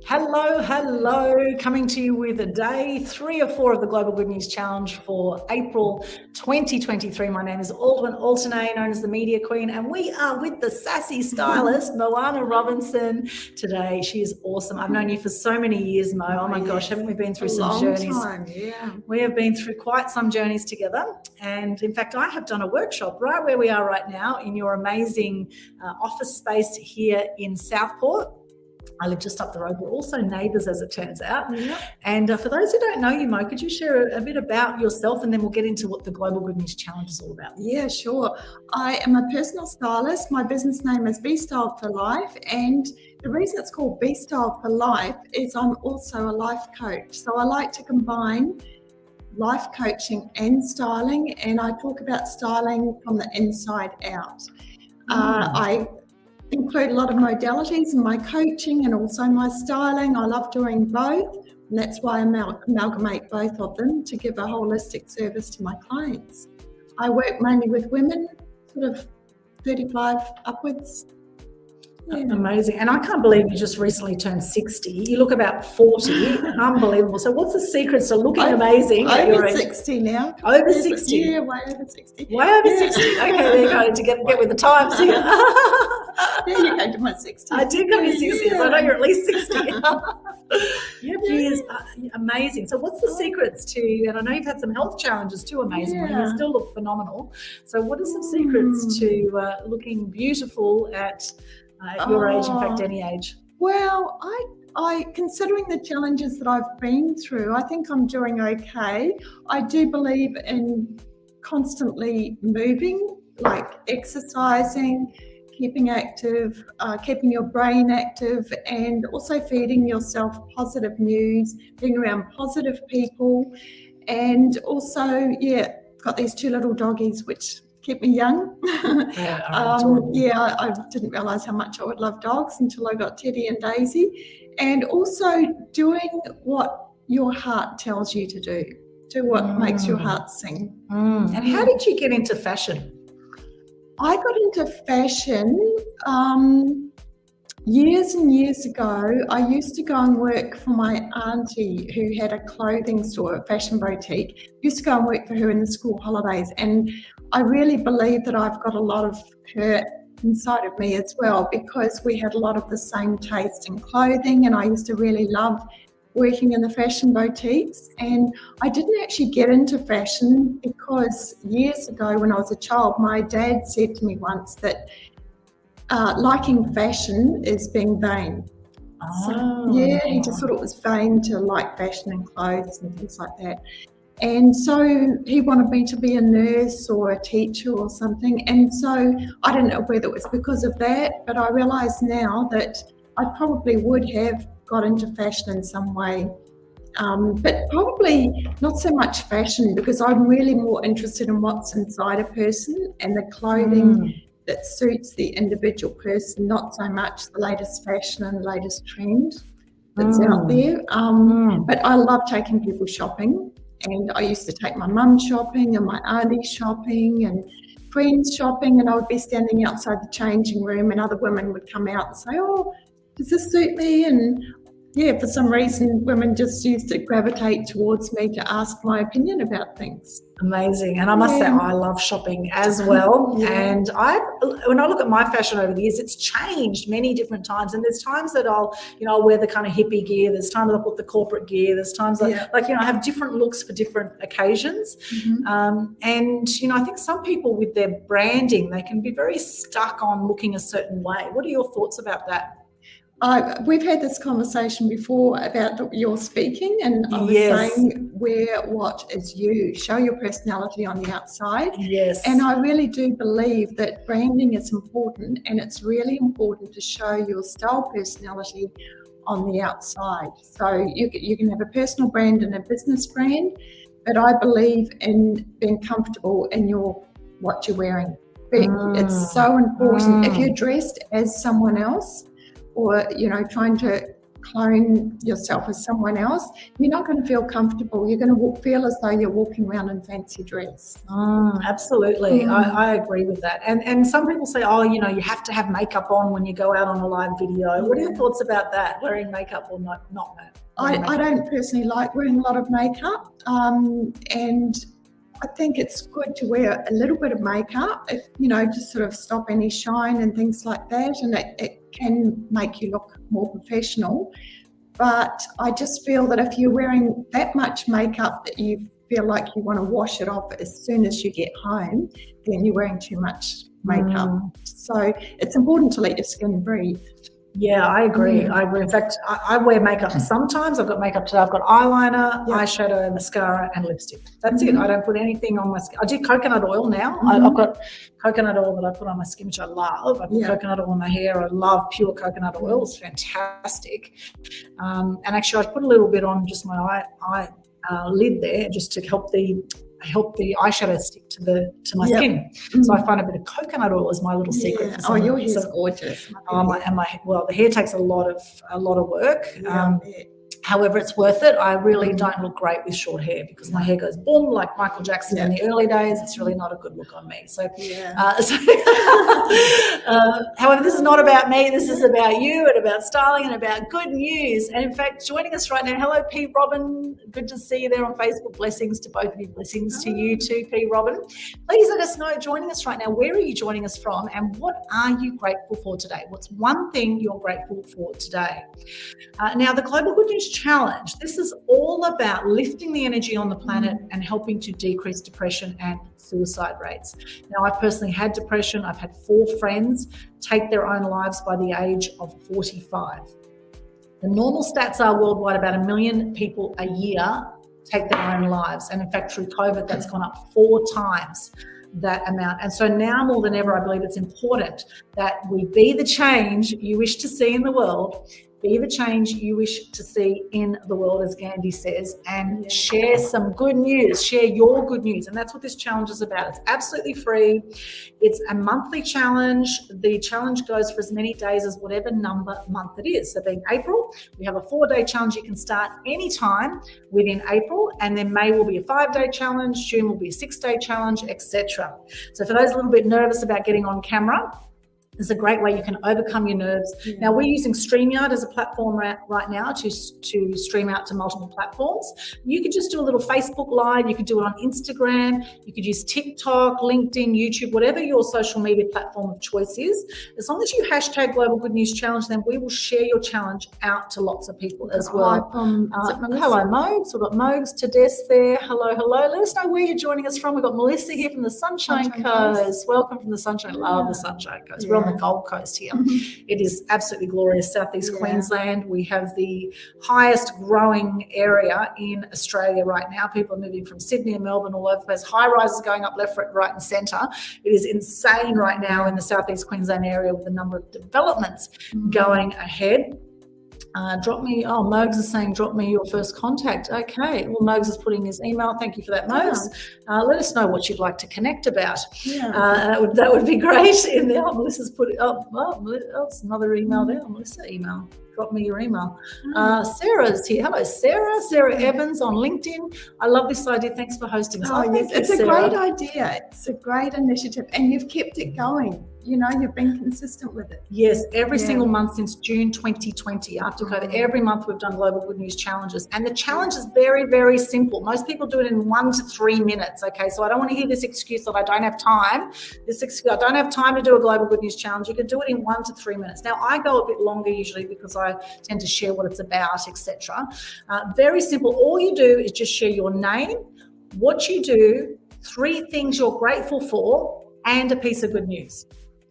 Hello, hello. Coming to you with a day 3 or 4 of the Global Good News Challenge for April 2023. My name is Aldwyn Altanay, known as the Media Queen, and we are with the sassy stylist, Moana Robinson, today. She is awesome. I've known you for so many years, Mo. Oh my gosh, haven't we been through some journeys? Time, yeah. We have been through quite some journeys together. And in fact, I have done a workshop right where we are right now in your amazing office space here in Southport. I live just up the road. We're also neighbours, as it turns out. Yep. And for those who don't know you, Mo, could you share a bit about yourself, and then we'll get into what the Global Good News Challenge is all about? Yeah, sure. I am a personal stylist. My business name is Be Styled for Life, and the reason it's called Be Styled for Life is I'm also a life coach. So I like to combine life coaching and styling, and I talk about styling from the inside out. I include a lot of modalities in my coaching and also my styling. I love doing both, and that's why I amalgamate both of them to give a holistic service to my clients. I work mainly with women, sort of 35 upwards. Yeah. Amazing. And I can't believe you just recently turned 60. You look about 40. Unbelievable. So what's the secrets to looking amazing at your Over age? 60 now. Over 60? Yeah, way over 60. Way over 60. Okay, there you go. To get with the times here. Yeah, you came to my 60s. I did come to 60s. I know you're at least 60. Years, amazing. So what's the secrets to, and I know you've had some health challenges too, amazingly. You still look phenomenal. So what are some secrets to looking beautiful at your age, in fact, any age? Well, I considering the challenges that I've been through, I think I'm doing okay. I do believe in constantly moving, like exercising, keeping active, keeping your brain active, and also feeding yourself positive news, being around positive people, and also, got these 2 little doggies which keep me young. I didn't realise how much I would love dogs until I got Teddy and Daisy. And also doing what your heart tells you to do what makes your heart sing. And how did you get into fashion? I got into fashion years and years ago. I used to go and work for my auntie who had a clothing store, a fashion boutique. I used to go and work for her in the school holidays, and I really believe that I've got a lot of her inside of me as well, because we had a lot of the same taste in clothing, and I used to really love working in the fashion boutiques. And I didn't actually get into fashion because years ago when I was a child, my dad said to me once that liking fashion is being vain. So, he just thought it was vain to like fashion and clothes and things like that. And so he wanted me to be a nurse or a teacher or something. And so I don't know whether it was because of that, but I realise now that I probably would have got into fashion in some way. But probably not so much fashion, because I'm really more interested in what's inside a person and the clothing that suits the individual person, not so much the latest fashion and the latest trend that's out there. But I love taking people shopping. And I used to take my mum shopping and my auntie shopping and friends shopping, and I would be standing outside the changing room and other women would come out and say, "Oh, does this suit me?" And for some reason, women just used to gravitate towards me to ask my opinion about things. Amazing. And I must say, I love shopping as well. And when I look at my fashion over the years, it's changed many different times. And there's times that I'll wear the kind of hippie gear. There's times I'll put the corporate gear. There's times I have different looks for different occasions. And, I think some people with their branding, they can be very stuck on looking a certain way. What are your thoughts about that? We've had this conversation before about your speaking, and I was saying wear what is you, show your personality on the outside. Yes. And I really do believe that branding is important, and it's really important to show your style personality on the outside. So you can have a personal brand and a business brand, but I believe in being comfortable in what you're wearing. It's so important. If you're dressed as someone else, or trying to clone yourself as someone else, you're not going to feel comfortable. You're going to feel as though you're walking around in fancy dress. Absolutely. I agree with that. And some people say, oh, you know, you have to have makeup on when you go out on a live video. What are your thoughts about that, wearing makeup or not? I don't personally like wearing a lot of makeup, and I think it's good to wear a little bit of makeup, if, you know, just sort of stop any shine and things like that, and it can make you look more professional. But I just feel that if you're wearing that much makeup that you feel like you want to wash it off as soon as you get home, then you're wearing too much makeup. So it's important to let your skin breathe. Yeah, I agree. In fact, I wear makeup sometimes. I've got makeup today. I've got eyeliner, eyeshadow, mascara, and lipstick. That's it. I don't put anything on my skin. I do coconut oil now. I've got coconut oil that I put on my skin, which I love. I put coconut oil on my hair. I love pure coconut oil. It's fantastic. And actually, I put a little bit on just my eye lid there, just to help the eyeshadow stick to my skin. So I find a bit of coconut oil is my little secret. Oh, your hair's gorgeous. The hair takes a lot of work. However, it's worth it. I really don't look great with short hair because my hair goes boom like Michael Jackson in the early days. It's really not a good look on me. So, however, this is not about me. This is about you and about styling and about good news. And in fact, joining us right now, hello, P. Robin. Good to see you there on Facebook. Blessings to both of you. Blessings to you too, P. Robin. Please let us know, joining us right now, where are you joining us from and what are you grateful for today? What's one thing you're grateful for today? Now, the Global Good News Challenge. This is all about lifting the energy on the planet and helping to decrease depression and suicide rates. Now, I've personally had depression. I've had 4 friends take their own lives by the age of 45. The normal stats are worldwide about 1 million people a year take their own lives. And in fact, through COVID, that's gone up 4 times that amount. And so now more than ever, I believe it's important that we be the change you wish to see in the world. Be the change you wish to see in the world, as Gandhi says, and share some good news, share your good news. And that's what this challenge is about. It's absolutely free. It's a monthly challenge. The challenge goes for as many days as whatever number month it is. So being April, we have a 4-day challenge. You can start anytime within April, and then May will be a 5-day challenge, June will be a 6-day challenge, etc. So for those a little bit nervous about getting on camera, it's a great way you can overcome your nerves. Now, we're using StreamYard as a platform right now to stream out to multiple platforms. You could just do a little Facebook Live. You could do it on Instagram. You could use TikTok, LinkedIn, YouTube, whatever your social media platform of choice is. As long as you hashtag Global Good News Challenge, then we will share your challenge out to lots of people as well. Hello, Mogs. We've got Mogs to Des there. Hello. Let us know where you're joining us from. We've got Melissa here from the Sunshine Coast. Welcome from the Sunshine. Love the Sunshine Coast. We're on the Gold Coast here. It is absolutely glorious. Southeast Queensland. We have the highest growing area in Australia right now. People are moving from Sydney and Melbourne all over the place. High rises going up left, right and centre. It is insane right now in the Southeast Queensland area with the number of developments going ahead. Mogs is saying, drop me your first contact. Okay. Well, Mogs is putting his email. Thank you for that, Mogs. Let us know what you'd like to connect about. That would be great. In there, Melissa's put it up. It's another email there. Melissa email. Drop me your email. Sarah's here. Hello, Sarah. Sarah Evans on LinkedIn. I love this idea. Thanks for hosting us. It's a great idea. It's a great initiative, and you've kept it going. You know, you've been consistent with it. Yes, every single month since June 2020. After COVID, every month we've done Global Good News Challenges. And the challenge is very, very simple. Most people do it in 1 to 3 minutes, okay? So I don't want to hear this excuse that I don't have time. I don't have time to do a Global Good News Challenge. You can do it in 1 to 3 minutes. Now, I go a bit longer usually because I tend to share what it's about, etc. Very simple. All you do is just share your name, what you do, 3 things you're grateful for, and a piece of good news.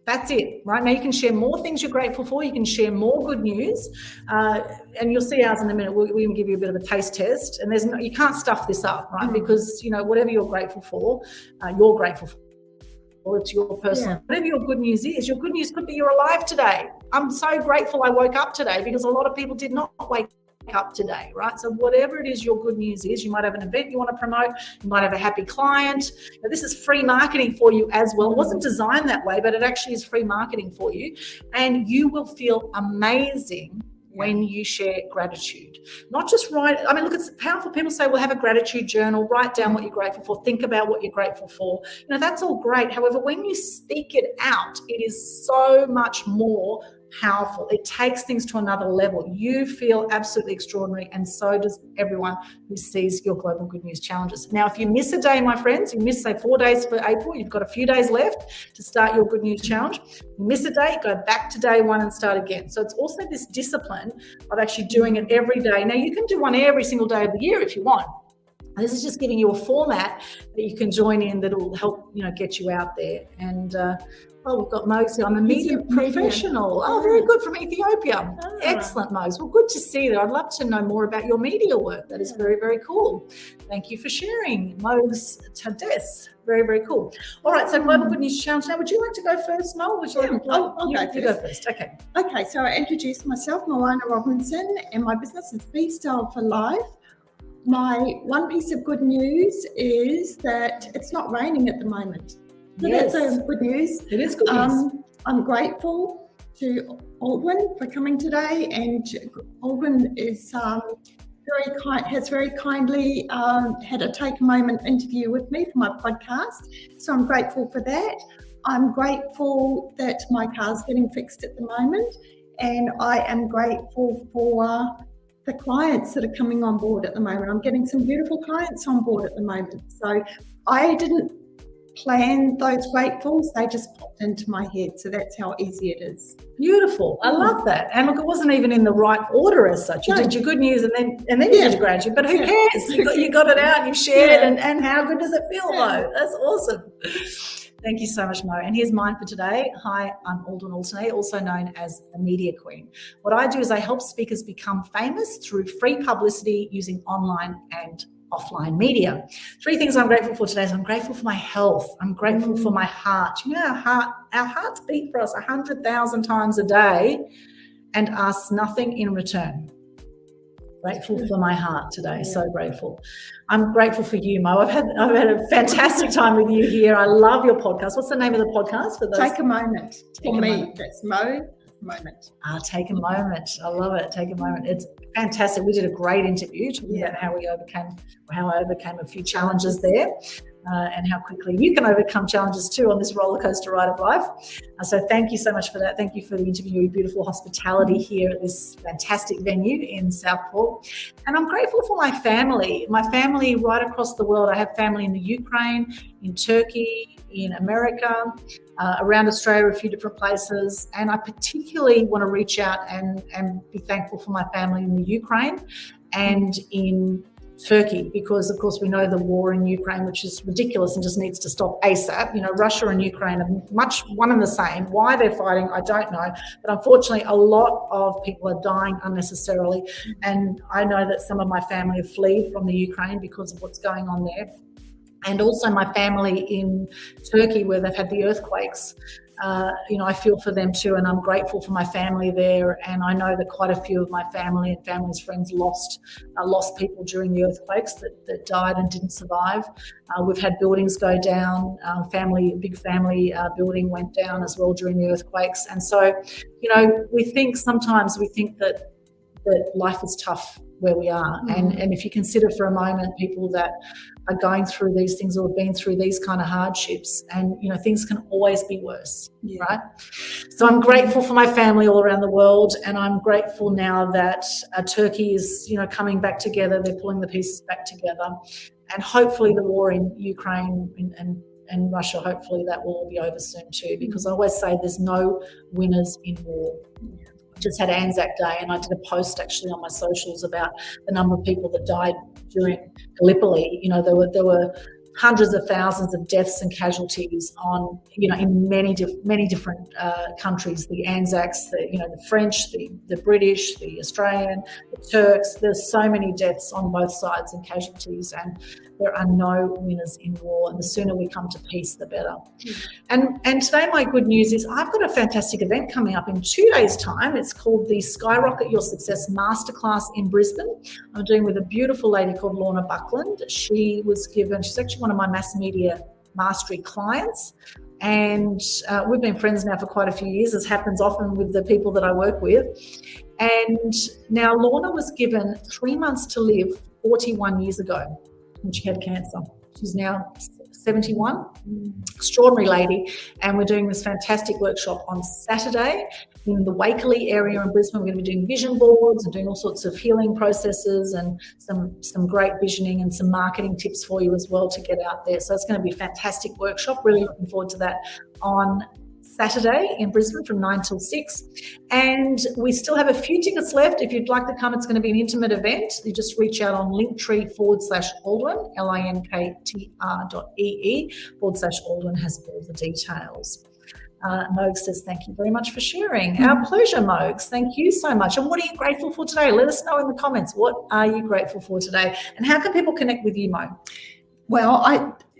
That's it. Right now, you can share more things you're grateful for. You can share more good news, and you'll see ours in a minute. We'll even give you a bit of a taste test. And you can't stuff this up, right? Because whatever you're grateful for, it's your personal. Whatever your good news is, your good news could be you're alive today. I'm so grateful I woke up today because a lot of people did not wake up today, right? So whatever it is your good news is, you might have an event you want to promote, you might have a happy client. Now, this is free marketing for you as well. It wasn't designed that way, but it actually is free marketing for you, and you will feel amazing when you share gratitude. Not just write, I mean, look, it's powerful. People say, well, have a gratitude journal, write down what you're grateful for, think about what you're grateful for. That's all great. However, when you speak it out, it is so much more powerful. It takes things to another level. You feel absolutely extraordinary, and so does everyone who sees your Global Good News Challenges. Now, if you miss a day, my friends, you miss, say, 4 days for April, you've got a few days left to start your Good News Challenge. You miss a day, go back to day one and start again. So it's also this discipline of actually doing it every day. Now, you can do one every single day of the year if you want. This is just giving you a format that you can join in that will help, get you out there. And we've got Mogs here. I'm a media professional. Oh, very good, from Ethiopia. Excellent, Mogs. Well, good to see that. I'd love to know more about your media work. That is very, very cool. Thank you for sharing, Mogs Tades. Very, very cool. All right, so Global Good News Challenge. Now, would you like to go first, Mo? Would you like I'll go first. Okay. Okay, so I introduced myself, Moana Robinson, and my business is Freestyle for Life. My one piece of good news is that it's not raining at the moment. So Yes. That's good news. It is good news. I'm grateful to Aldwyn for coming today, and Aldwyn is very kindly had a take a moment interview with me for my podcast. So I'm grateful for that. I'm grateful that my car's getting fixed at the moment, and I am grateful for the clients that are coming on board at the moment. I'm getting some beautiful clients on board at the moment. So I didn't plan those gratefuls, they just popped into my head. So that's how easy it is. Beautiful. I love that. And look, it wasn't even in the right order as such. You did your good news and then you did your gratitude, but who cares? You got it out, you shared it, and how good does it feel though? That's awesome. Thank you so much, Mo. And here's mine for today. Hi, I'm Aldwyn Alternate, also known as the Media Queen. What I do is I help speakers become famous through free publicity using online and offline media. 3 things I'm grateful for today is I'm grateful for my health. I'm grateful for my heart. Our hearts beat for us 100,000 times a day and ask nothing in return. Grateful for my heart today. So grateful. I'm grateful for you, Mo. I've had a fantastic time with you here. I love your podcast. What's the name of the podcast for those? Take a moment. For me, that's Mo. Moment. Take a moment. I love it. Take a moment. It's fantastic. We did a great interview talking about how I overcame a few challenges there. And how quickly you can overcome challenges too on this roller coaster ride of life. So thank you so much for that. Thank you for the interview, beautiful hospitality here at this fantastic venue in Southport. And I'm grateful for my family right across the world. I have family in the Ukraine, in Turkey, in America, around Australia, a few different places. And I particularly want to reach out and be thankful for my family in the Ukraine and in Turkey, because of course we know the war in Ukraine, which is ridiculous and just needs to stop ASAP. Russia and Ukraine are much one and the same. Why they're fighting, I don't know. But unfortunately, a lot of people are dying unnecessarily. And I know that some of my family have fled from the Ukraine because of what's going on there. And also my family in Turkey, where they've had the earthquakes. I feel for them too, and I'm grateful for my family there. And I know that quite a few of my family and family's friends lost people during the earthquakes that died and didn't survive. We've had buildings go down. Big family building went down as well during the earthquakes. And so, we think that life is tough where we are. Mm-hmm. And if you consider for a moment people that are going through these things or have been through these kind of hardships, and things can always be worse, right? So I'm grateful for my family all around the world, and I'm grateful now that Turkey is coming back together. They're pulling the pieces back together, and hopefully the war in Ukraine and Russia, hopefully that will all be over soon too, because I always say there's no winners in war. Just had Anzac Day, and I did a post actually on my socials about the number of people that died during Gallipoli. There were hundreds of thousands of deaths and casualties on, in many different countries. The Anzacs, the French, the British, the Australian, the Turks. There's so many deaths on both sides and casualties, and there are no winners in war. And the sooner we come to peace, the better. And today my good news is I've got a fantastic event coming up in 2 days' time. It's called the Skyrocket Your Success Masterclass in Brisbane. I'm doing with a beautiful lady called Lorna Buckland. She's actually one of my mass media mastery clients. And we've been friends now for quite a few years, as happens often with the people that I work with. And now Lorna was given 3 months to live 41 years ago when she had cancer. She's now 71, extraordinary lady. And we're doing this fantastic workshop on Saturday in the Wakerley area in Brisbane. We're going to be doing vision boards and doing all sorts of healing processes and some great visioning and some marketing tips for you as well to get out there. So it's going to be a fantastic workshop. Really looking forward to that on Saturday in Brisbane from 9 till 6. And we still have a few tickets left. If you'd like to come, it's going to be an intimate event. You just reach out on linktree/Aldwin, linktr.ee/Aldwin has all the details. Mogs says, thank you very much for sharing. Our pleasure, Mogs. Thank you so much. And what are you grateful for today? Let us know in the comments. What are you grateful for today? And how can people connect with you, Mo? Well,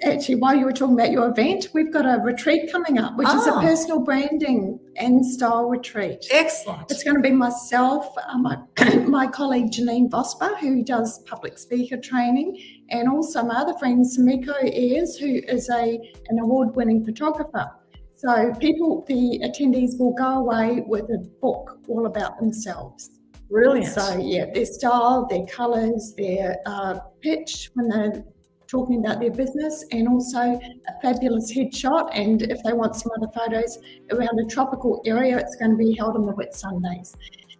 actually, while you were talking about your event, we've got a retreat coming up, which is a personal branding and style retreat. Excellent. It's going to be myself, my colleague Janine Vosper, who does public speaker training, and also my other friend Samiko Ayers, who is an award-winning photographer. So the attendees will go away with a book all about themselves. Brilliant. So yeah, their style, their colours, their pitch when they're talking about their business, and also a fabulous headshot. And if they want some other photos around a tropical area, it's going to be held on the Whitsundays.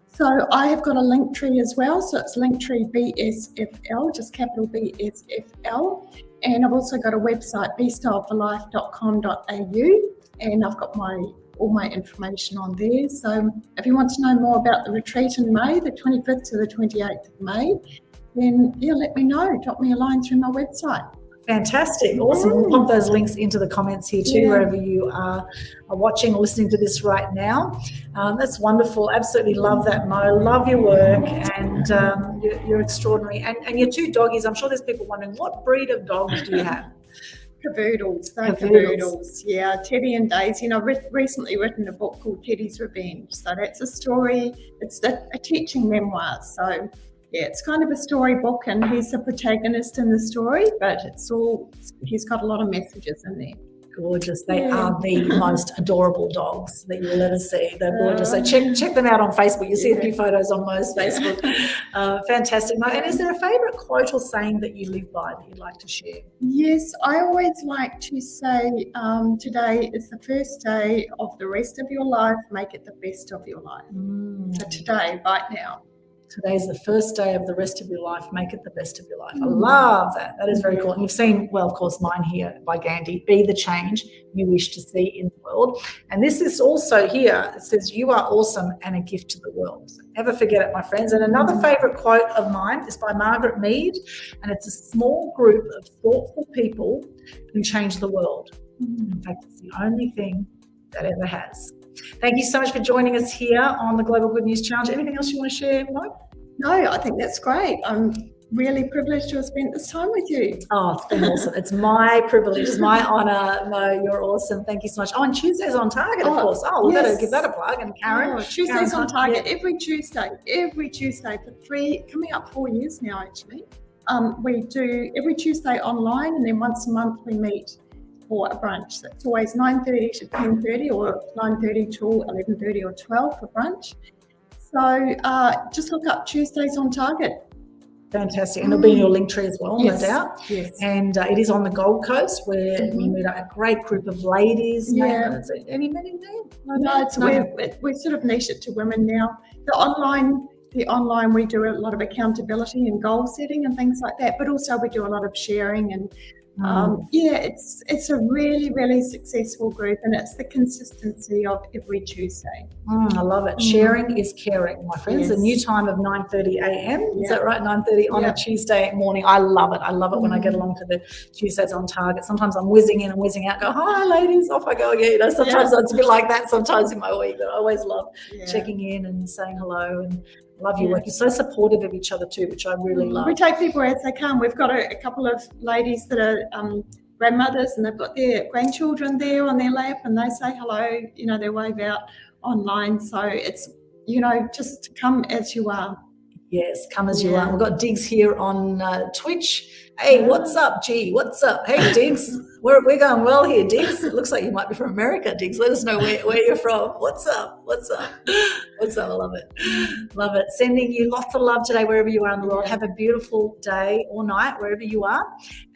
So I have got a Linktree as well. So it's Linktree BSFL, just capital BSFL. And I've also got a website, bestyleforlife.com.au. And I've got all my information on there. So if you want to know more about the retreat in May, the 25th to the 28th of May, then let me know. Drop me a line through my website. Fantastic. Awesome. We'll pop those links into the comments here too, wherever you are watching or listening to this right now. That's wonderful. Absolutely love that, Mo. Love your work, and you're extraordinary. And your two doggies, I'm sure there's people wondering, what breed of dogs do you have? Cavoodles. They're cavoodles. Yeah, Teddy and Daisy. And I've recently written a book called Teddy's Revenge. So that's a story. It's a teaching memoir. So yeah, it's kind of a storybook, and he's the protagonist in the story, but he's got a lot of messages in there. Gorgeous. They are the most adorable dogs that you will ever see. They're gorgeous. So check them out on Facebook. You'll see a few photos on Mo's Facebook. Fantastic. Mo, and is there a favourite quote or saying that you live by that you'd like to share? Yes, I always like to say, today is the first day of the rest of your life. Make it the best of your life. So today, right now. Today's the first day of the rest of your life. Make it the best of your life. I love that. That is very cool. And you've seen, well, of course, mine here by Gandhi, be the change you wish to see in the world. And this is also here. It says, you are awesome and a gift to the world. So never forget it, my friends. And another favourite quote of mine is by Margaret Mead. And it's a small group of thoughtful people can change the world. In fact, it's the only thing that ever has. Thank you so much for joining us here on the Global Good News Challenge. Anything else you want to share, Mo? No, I think that's great. I'm really privileged to have spent this time with you. Oh, it's been awesome. It's my privilege. It's my honour. Mo, you're awesome. Thank you so much. Oh, and Tuesdays on Target, of course. Oh, we've got to give that a plug. And Karen. Tuesdays on Target every Tuesday for coming up 4 years now, actually. We do every Tuesday online, and then once a month we meet for a brunch. So it's always 9:30 to 10:30 or 9:30 to 11:30 or 12 for brunch. So just look up Tuesdays on Target. Fantastic. And it'll be in your link tree as well, no doubt. Yes. And it is on the Gold Coast, where we meet a great group of ladies. Yeah. Any men in there? No, we're sort of niche it to women now. The online, we do a lot of accountability and goal setting and things like that, but also we do a lot of sharing and it's a really, really successful group, and it's the consistency of every Tuesday. I love it. Sharing is caring, my friends. Yes. A new time of 9:30 a.m. Is that right? 9:30 on a Tuesday morning. I love it. I love it when I get along to the Tuesdays on Target. Sometimes I'm whizzing in and whizzing out, go, hi, ladies, off I go again. Sometimes it's a bit like that sometimes in my week, but I always love checking in and saying hello, and love your work. You're so supportive of each other too, which I really love. We take people as they come. We've got a couple of ladies that are grandmothers, and they've got their grandchildren there on their lap, and they say hello, they wave out online. So it's, just come as you are. Yes, come as you are. We've got Diggs here on Twitch. Hey, what's up, G? What's up? Hey, Diggs. We're going well here, Diggs. It looks like you might be from America, Diggs. Let us know where you're from. What's up? What's up? What's up? I love it. Love it. Sending you lots of love today, wherever you are in the world. Have a beautiful day or night, wherever you are.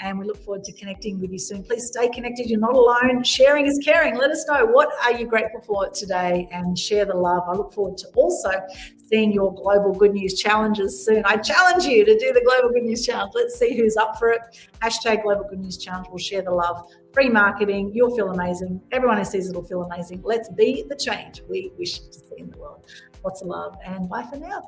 And we look forward to connecting with you soon. Please stay connected. You're not alone. Sharing is caring. Let us know, what are you grateful for today, and share the love. I look forward to also seeing your Global Good News challenges soon. I challenge you to do the Global Good News Challenge. Let's see who's up for it. Hashtag Global Good News Challenge. We'll share the love. Free marketing. You'll feel amazing. Everyone who sees it will feel amazing. Let's be the change we wish to see in the world. Lots of love, and bye for now.